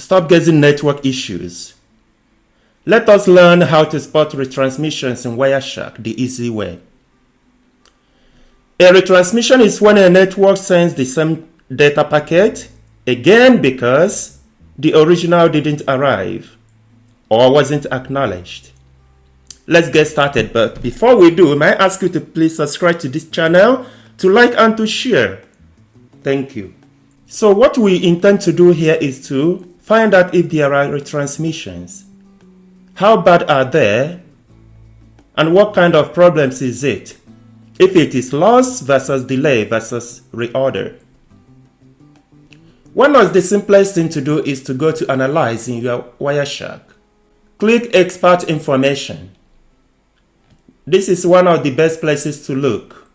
Stop getting network issues. Let us learn how to spot retransmissions in Wireshark the easy way. A retransmission is when a network sends the same data packet again because the original didn't arrive or wasn't acknowledged. Let's get started, but before we do, may I ask you to please subscribe to this channel, to like and to share. Thank you. So what we intend to do here is to find out if there are retransmissions. How bad are they? And what kind of problems is it? If it is loss versus delay versus reorder. One of the simplest thing to do is to go to Analyze in your Wireshark. Click Expert Information. This is one of the best places to look.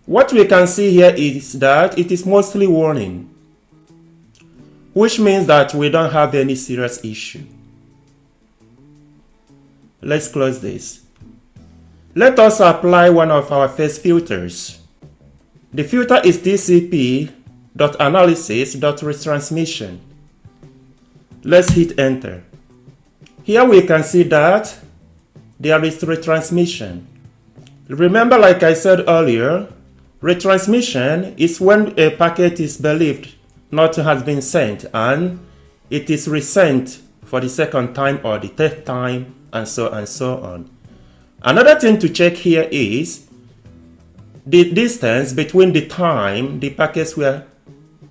What we can see here is that it is mostly warning, which means that we don't have any serious issue. Let's close this. Let us apply one of our first filters. The filter is tcp.analysis.retransmission. Let's hit enter. Here we can see that there is retransmission. Remember, like I said earlier, retransmission is when a packet is believed not to have been sent and it is resent for the second time or the third time, and so on. Another thing to check here is the distance between the time the packets were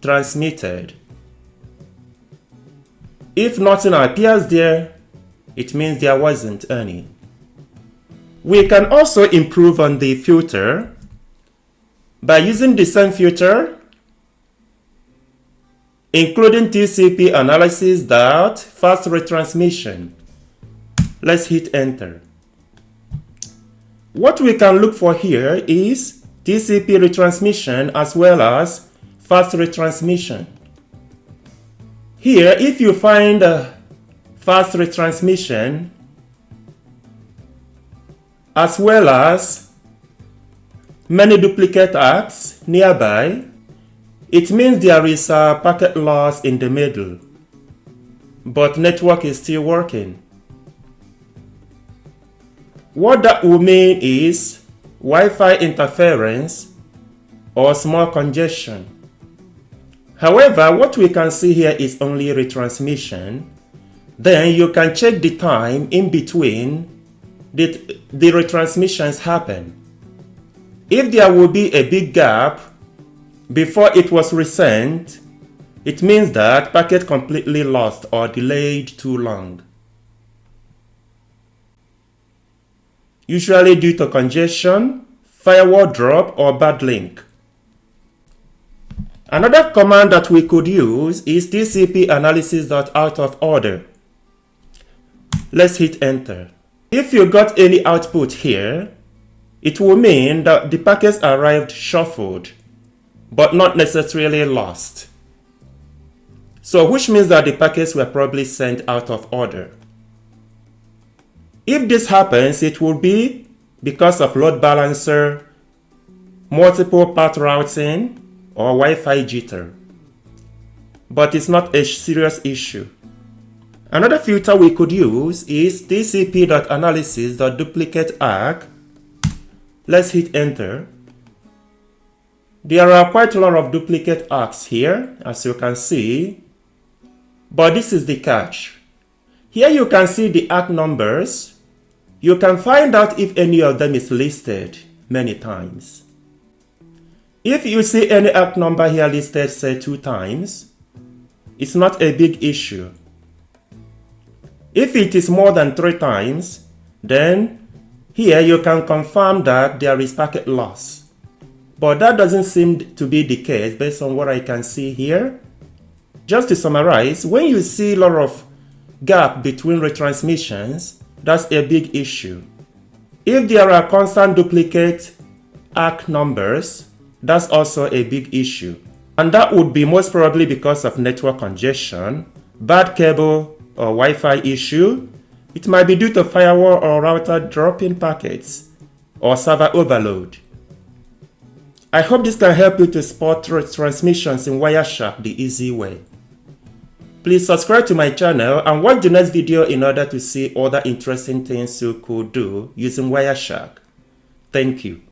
transmitted. If nothing appears there, it means there wasn't any. We can also improve on the filter by using the same filter, including TCP analysis fast retransmission. Let's hit enter. What we can look for here is TCP retransmission as well as fast retransmission. Here, if you find fast retransmission as well as many duplicate ACKs nearby, it means there is a packet loss in the middle, but network is still working. What that will mean is Wi-Fi interference or small congestion. However, what we can see here is only retransmission. Then you can check the time in between the retransmissions happen. If there will be a big gap before it was resent, it means that packet completely lost or delayed too long. Usually due to congestion, firewall drop, or bad link. Another command that we could use is tcp.analysis.out-of-order. Let's hit enter. If you got any output here, it will mean that the packets arrived shuffled, but not necessarily lost. So which means that the packets were probably sent out of order. If this happens, it will be because of load balancer, multiple path routing, or Wi-Fi jitter. But it's not a serious issue. Another filter we could use is tcp.analysis.duplicate-ACK. Let's hit enter. There are quite a lot of duplicate ACKs here, as you can see. But this is the catch. Here you can see the ACK numbers. You can find out if any of them is listed many times. If you see any ACK number here listed, say 2 times, it's not a big issue. If it is more than 3 times, then here you can confirm that there is packet loss. But that doesn't seem to be the case based on what I can see here. Just to summarize, when you see a lot of gap between retransmissions, that's a big issue. If there are constant duplicate ACK numbers, that's also a big issue. And that would be most probably because of network congestion, bad cable or Wi-Fi issue. It might be due to firewall or router dropping packets or server overload. I hope this can help you to spot retransmissions in Wireshark the easy way. Please subscribe to my channel and watch the next video in order to see other interesting things you could do using Wireshark. Thank you.